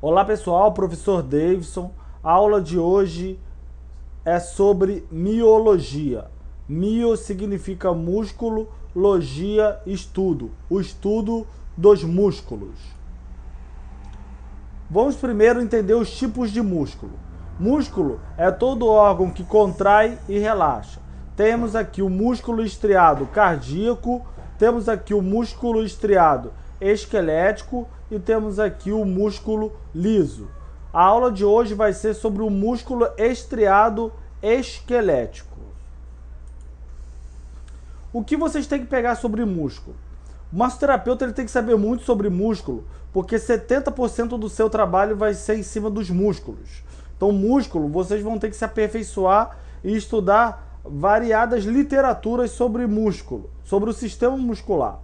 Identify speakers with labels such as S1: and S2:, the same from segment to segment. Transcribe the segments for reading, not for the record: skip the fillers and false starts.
S1: Olá pessoal, professor Davidson. A aula de hoje é sobre miologia. Mio significa músculo, logia, estudo. O estudo dos músculos. Vamos primeiro entender os tipos de músculo. Músculo é todo órgão que contrai e relaxa. Temos aqui o músculo estriado cardíaco, temos aqui o músculo estriado esquelético e temos aqui o músculo liso. A aula de hoje vai ser sobre o músculo estriado esquelético. O que vocês têm que pegar sobre músculo? O massoterapeuta ele tem que saber muito sobre músculo, porque 70% do seu trabalho vai ser em cima dos músculos. Então, músculo, vocês vão ter que se aperfeiçoar e estudar variadas literaturas sobre músculo, sobre o sistema muscular.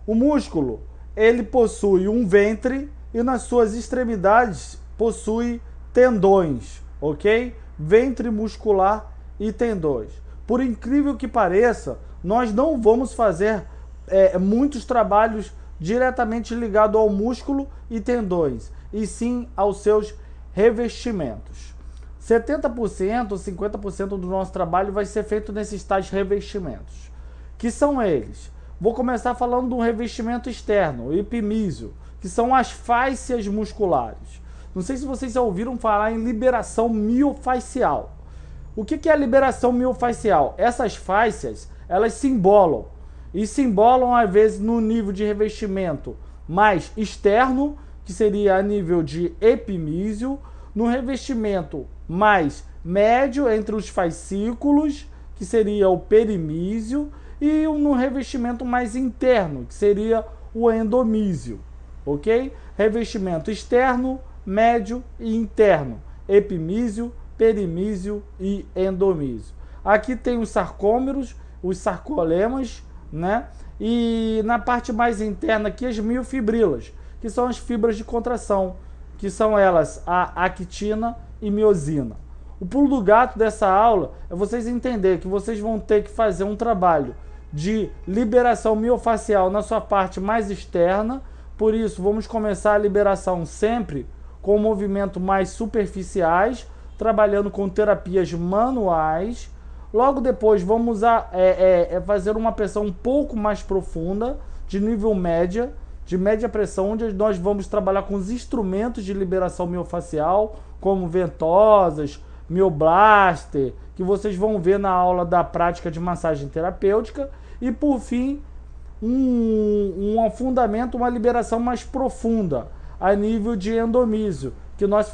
S1: O músculo, ele possui um ventre e nas suas extremidades possui tendões, ok? Ventre muscular e tendões. Por incrível que pareça, nós não vamos fazer muitos trabalhos diretamente ligados ao músculo e tendões, e sim aos seus revestimentos. 70%, 50% do nosso trabalho vai ser feito nesses tais revestimentos. Que são eles? Vou começar falando do revestimento externo, o epimísio, que são as fáscias musculares. Não sei se vocês já ouviram falar em liberação miofascial. O que é a liberação miofascial? Essas fáscias, elas simbolam. E simbolam, às vezes, no nível de revestimento mais externo, que seria a nível de epimísio, no revestimento mais médio, entre os fascículos, que seria o perimísio, e no revestimento mais interno, que seria o endomísio, ok? Revestimento externo, médio e interno, epimísio, perimísio e endomísio. Aqui tem os sarcômeros, os sarcolemas, né? E na parte mais interna aqui as miofibrilas, que são as fibras de contração, que são elas a actina e miosina. O pulo do gato dessa aula é vocês entenderem que vocês vão ter que fazer um trabalho de liberação miofascial na sua parte mais externa. Por isso, vamos começar a liberação sempre com movimentos mais superficiais, trabalhando com terapias manuais. Logo depois, vamos fazer uma pressão um pouco mais profunda, de nível média, de média pressão, onde nós vamos trabalhar com os instrumentos de liberação miofascial, como ventosas, mioblaster, que vocês vão ver na aula da prática de massagem terapêutica. E por fim, um afundamento, uma liberação mais profunda, a nível de endomísio, que nós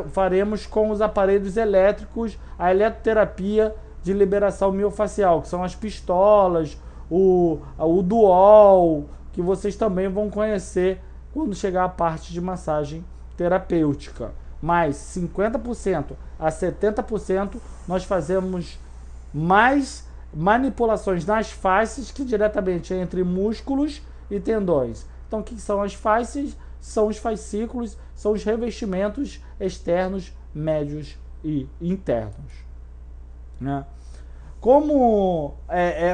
S1: faremos com os aparelhos elétricos, a eletroterapia de liberação miofascial, que são as pistolas, o duol, que vocês também vão conhecer quando chegar a parte de massagem terapêutica. Mais 50% a 70% nós fazemos mais manipulações nas fáscias que diretamente entre músculos e tendões. Então, o que são as fáscias? São os fascículos, são os revestimentos externos, médios e internos, né? Como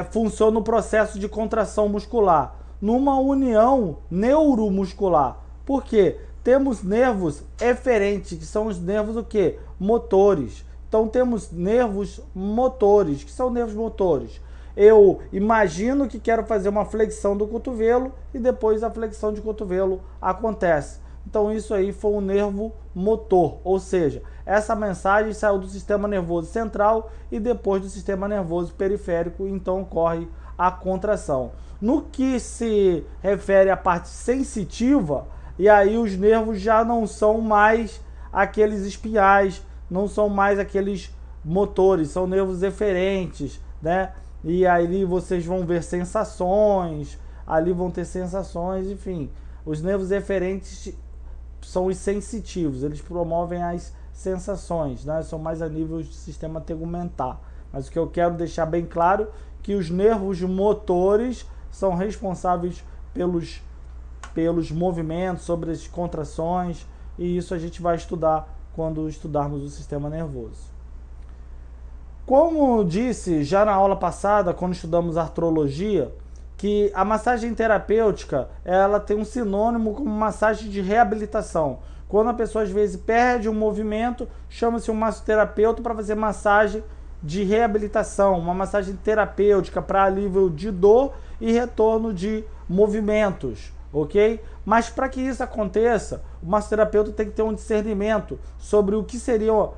S1: funciona o processo de contração muscular? Numa união neuromuscular. Por quê? Temos nervos eferentes, que são os nervos o quê? Motores. Então temos nervos motores, que são nervos motores. Eu imagino que quero fazer uma flexão do cotovelo e depois a flexão de cotovelo acontece. Então isso aí foi um nervo motor, ou seja, essa mensagem saiu do sistema nervoso central e depois do sistema nervoso periférico, então ocorre a contração. No que se refere à parte sensitiva, e aí os nervos já não são mais aqueles espinhais, não são mais aqueles motores, são nervos eferentes, né? E aí vocês vão ver sensações, ali vão ter sensações, enfim. Os nervos eferentes são os sensitivos, eles promovem as sensações, né? São mais a nível do sistema tegumentar. Mas o que eu quero deixar bem claro é que os nervos motores são responsáveis pelos movimentos, sobre as contrações, e isso a gente vai estudar quando estudarmos o sistema nervoso. Como disse já na aula passada, quando estudamos artrologia, que a massagem terapêutica, ela tem um sinônimo como massagem de reabilitação. Quando a pessoa às vezes perde um movimento, chama-se um massoterapeuta para fazer massagem de reabilitação, uma massagem terapêutica para alívio de dor e retorno de movimentos, ok? Mas para que isso aconteça, o massoterapeuta tem que ter um discernimento sobre o que seriam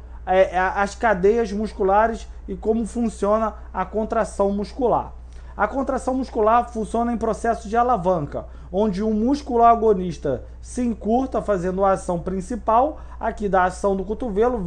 S1: as cadeias musculares e como funciona a contração muscular. A contração muscular funciona em processo de alavanca, onde o músculo agonista se encurta fazendo a ação principal, aqui da ação do cotovelo,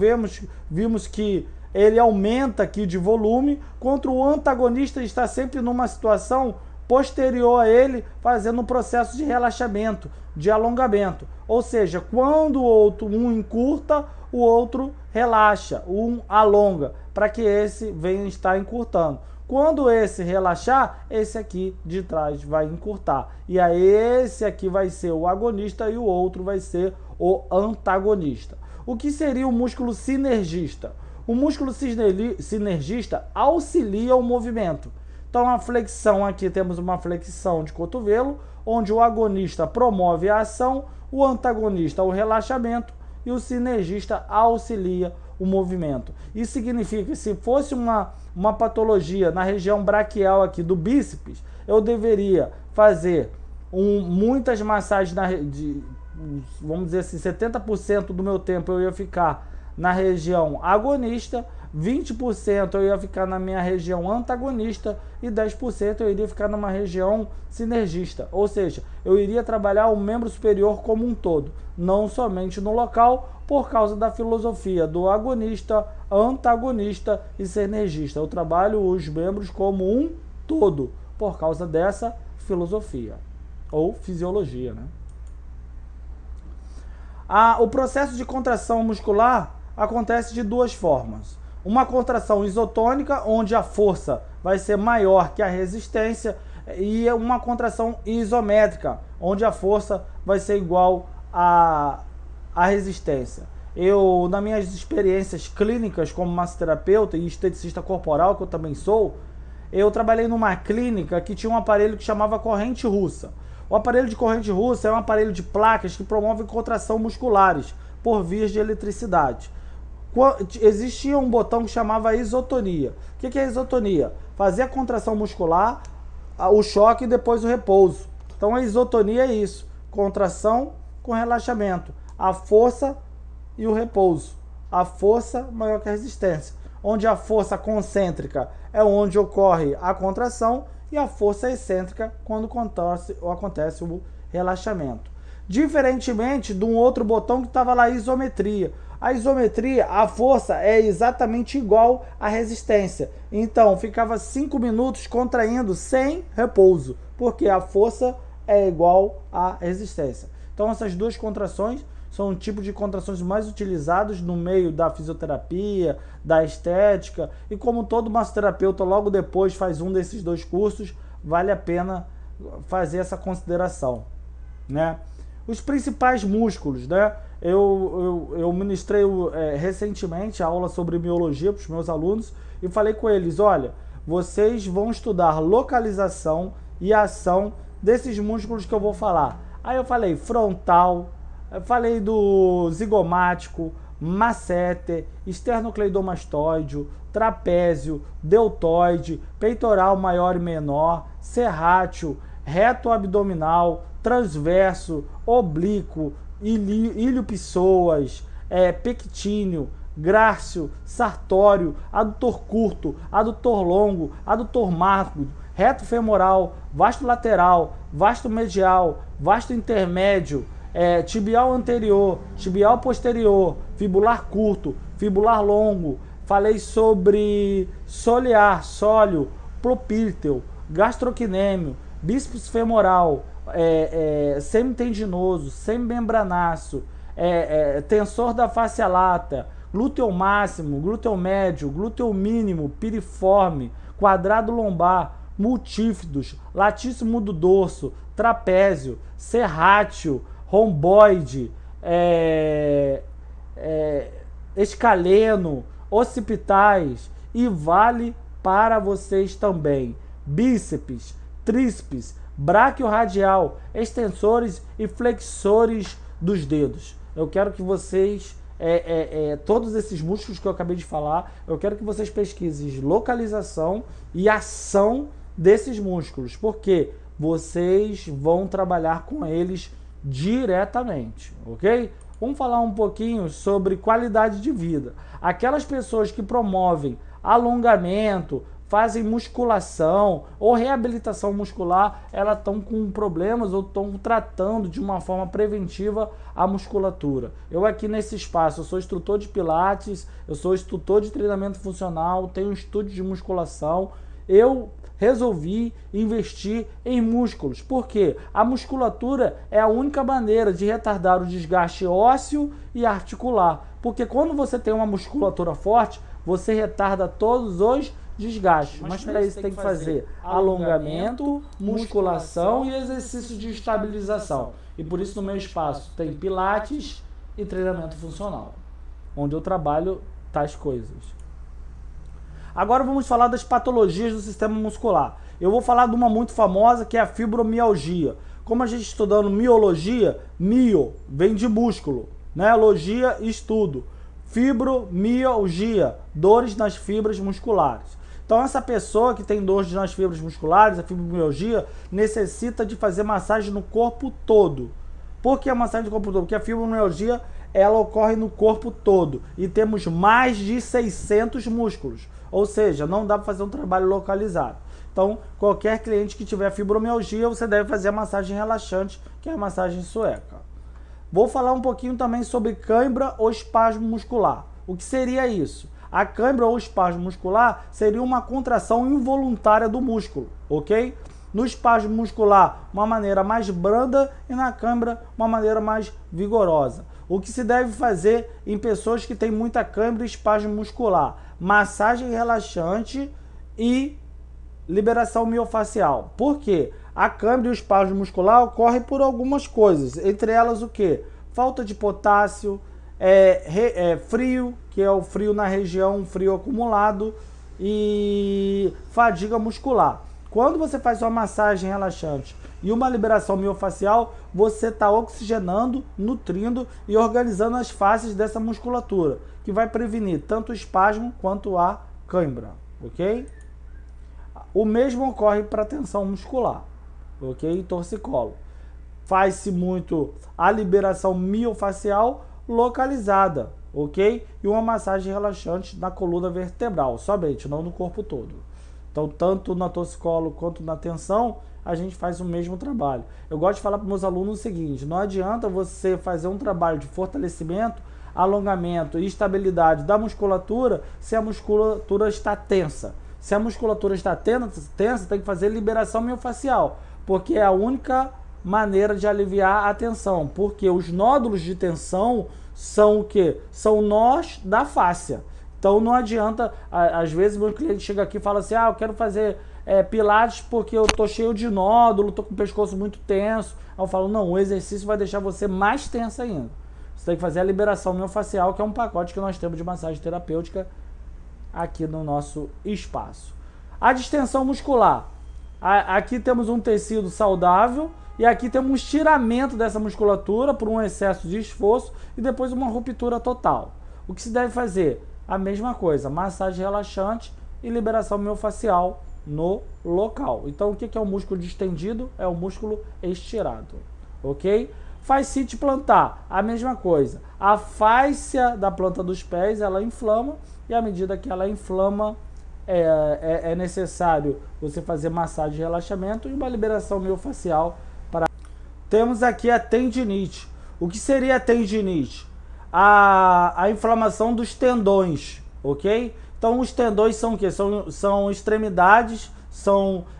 S1: vimos que ele aumenta aqui de volume, enquanto o antagonista está sempre numa situação posterior a ele, fazendo um processo de relaxamento, de alongamento. Ou seja, quando um encurta, o outro relaxa, um alonga, para que esse venha estar encurtando. Quando esse relaxar, esse aqui de trás vai encurtar. E aí esse aqui vai ser o agonista e o outro vai ser o antagonista. O que seria o músculo sinergista? O músculo sinergista auxilia o movimento. Então a flexão aqui, temos uma flexão de cotovelo, onde o agonista promove a ação, o antagonista o relaxamento e o sinergista auxilia o movimento. Isso significa que se fosse uma patologia na região braquial aqui do bíceps, eu deveria fazer muitas massagens, vamos dizer assim, 70% do meu tempo eu ia ficar na região agonista, 20% eu ia ficar na minha região antagonista e 10% eu iria ficar numa região sinergista. Ou seja, eu iria trabalhar o membro superior como um todo, não somente no local, por causa da filosofia do agonista, antagonista e sinergista. Eu trabalho os membros como um todo, por causa dessa filosofia, ou fisiologia, né? O processo de contração muscular acontece de duas formas. Uma contração isotônica, onde a força vai ser maior que a resistência, e uma contração isométrica, onde a força vai ser igual à resistência. Eu, nas minhas experiências clínicas como massoterapeuta e esteticista corporal, que eu também sou, eu trabalhei numa clínica que tinha um aparelho que chamava corrente russa. O aparelho de corrente russa é um aparelho de placas que promove contração musculares por vias de eletricidade. Existia um botão que chamava isotonia. O que é a isotonia? Fazer a contração muscular, o choque e depois o repouso. Então a isotonia é isso, contração com relaxamento, a força e o repouso. A força maior que a resistência, onde a força concêntrica é onde ocorre a contração e a força excêntrica quando acontece o relaxamento. Diferentemente de um outro botão que estava lá, isometria. A isometria, a força é exatamente igual à resistência. Então, ficava 5 minutos contraindo sem repouso, porque a força é igual à resistência. Então, essas duas contrações são um tipo de contrações mais utilizados no meio da fisioterapia, da estética. E como todo massoterapeuta logo depois faz um desses dois cursos, vale a pena fazer essa consideração, né? Os principais músculos, né? Eu ministrei recentemente a aula sobre miologia para os meus alunos e falei com eles, olha, vocês vão estudar localização e ação desses músculos que eu vou falar. Aí eu falei frontal, eu falei do zigomático, masseter, esternocleidomastoideo, trapézio, deltoide, peitoral maior e menor, serrátil, reto abdominal, transverso, oblíquo, ilho-psoas, pectíneo, grácil, sartório, adutor curto, adutor longo, adutor magro, reto femoral, vasto lateral, vasto medial, vasto intermédio, tibial anterior, tibial posterior, fibular curto, fibular longo. Falei sobre solear, sóleo, propírteo, gastrocnêmio, bíceps femoral, semitendinoso, semimembranaço, tensor da face lata, glúteo máximo, glúteo médio, glúteo mínimo, piriforme, quadrado lombar, multífidos, latíssimo do dorso, trapézio, serrátil, romboide, escaleno, occipitais, e vale para vocês também bíceps, tríceps, braquiorradial, extensores e flexores dos dedos. Eu quero que vocês, todos esses músculos que eu acabei de falar, eu quero que vocês pesquisem localização e ação desses músculos, porque vocês vão trabalhar com eles diretamente, ok? Vamos falar um pouquinho sobre qualidade de vida. Aquelas pessoas que promovem alongamento, fazem musculação ou reabilitação muscular, elas estão com problemas ou estão tratando de uma forma preventiva a musculatura. Eu aqui nesse espaço, eu sou instrutor de pilates, eu sou instrutor de treinamento funcional, tenho um estúdio de musculação, eu resolvi investir em músculos, porque a musculatura é a única maneira de retardar o desgaste ósseo e articular, porque quando você tem uma musculatura forte, você retarda todos os desgastes, mas para isso tem que fazer alongamento, musculação e exercício de estabilização. E por isso no meu espaço tem pilates e treinamento funcional, onde eu trabalho tais coisas. Agora vamos falar das patologias do sistema muscular. Eu vou falar de uma muito famosa que é a fibromialgia. Como a gente estudando miologia, mio vem de músculo, né? Logia, estudo. Fibromialgia, dores nas fibras musculares. Então essa pessoa que tem dores nas fibras musculares, a fibromialgia, necessita de fazer massagem no corpo todo. Por que a massagem no corpo todo? Porque a fibromialgia ela ocorre no corpo todo e temos mais de 600 músculos. Ou seja, não dá para fazer um trabalho localizado. Então, qualquer cliente que tiver fibromialgia, você deve fazer a massagem relaxante, que é a massagem sueca. Vou falar um pouquinho também sobre cãibra ou espasmo muscular. O que seria isso? A cãibra ou espasmo muscular seria uma contração involuntária do músculo, ok? No espasmo muscular, uma maneira mais branda e na cãibra, uma maneira mais vigorosa. O que se deve fazer em pessoas que têm muita cãibra e espasmo muscular? Massagem relaxante e liberação miofacial. Por quê? A cãibra e o espasmo muscular ocorrem por algumas coisas, entre elas o quê? Falta de potássio, frio, que é o frio na região, frio acumulado, e fadiga muscular. Quando você faz uma massagem relaxante e uma liberação miofacial, você está oxigenando, nutrindo e organizando as faces dessa musculatura, que vai prevenir tanto o espasmo quanto a cãibra, ok? O mesmo ocorre para a tensão muscular, ok? Torcicolo. Faz-se muito a liberação miofacial localizada, ok? E uma massagem relaxante na coluna vertebral, somente, não no corpo todo. Então, tanto na torcicolo quanto na tensão, a gente faz o mesmo trabalho. Eu gosto de falar para meus alunos o seguinte: não adianta você fazer um trabalho de fortalecimento, alongamento e estabilidade da musculatura se a musculatura está tensa. Se a musculatura está tensa, tem que fazer liberação miofacial, porque é a única maneira de aliviar a tensão, porque os nódulos de tensão são o quê? São nós da fáscia. Então não adianta, às vezes meu cliente chega aqui e fala assim: eu quero fazer pilates porque eu tô cheio de nódulo, tô com o pescoço muito tenso. Aí eu falo: não, o exercício vai deixar você mais tenso ainda. Você tem que fazer a liberação miofacial, que é um pacote que nós temos de massagem terapêutica aqui no nosso espaço. A distensão muscular. Aqui temos um tecido saudável e aqui temos um estiramento dessa musculatura por um excesso de esforço e depois uma ruptura total. O que se deve fazer? A mesma coisa, massagem relaxante e liberação miofacial no local. Então o que é o músculo distendido? É o músculo estirado, ok? Fascite plantar, a mesma coisa. A fáscia da planta dos pés, ela inflama e à medida que ela inflama, é necessário você fazer massagem de relaxamento e uma liberação miofacial. Temos aqui a tendinite. O que seria a tendinite? A inflamação dos tendões, ok? Então os tendões são o quê? São extremidades,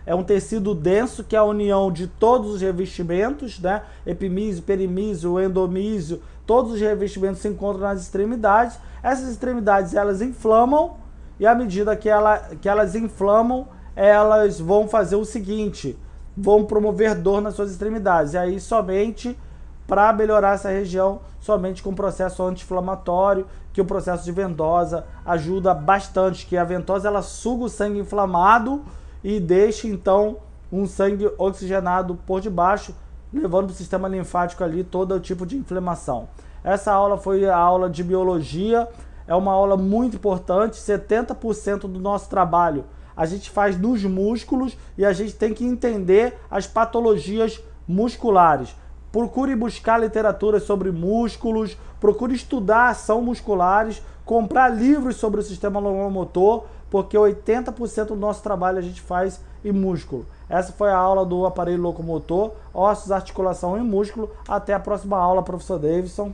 S1: é um tecido denso que é a união de todos os revestimentos, né? Epimísio, perimísio, endomísio, todos os revestimentos se encontram nas extremidades. Essas extremidades elas inflamam e à medida que elas inflamam, elas vão fazer o seguinte: vão promover dor nas suas extremidades. E aí somente para melhorar essa região, somente com processo anti-inflamatório, que o processo de ventosa ajuda bastante, que a ventosa ela suga o sangue inflamado e deixa então um sangue oxigenado por debaixo, levando para o sistema linfático ali todo tipo de inflamação. Essa aula foi a aula de biologia, é uma aula muito importante. 70% do nosso trabalho a gente faz nos músculos e a gente tem que entender as patologias musculares. Procure buscar literatura sobre músculos, procure estudar ação musculares, comprar livros sobre o sistema locomotor, porque 80% do nosso trabalho a gente faz em músculo. Essa foi a aula do aparelho locomotor, ossos, articulação e músculo. Até a próxima aula, professor Davidson.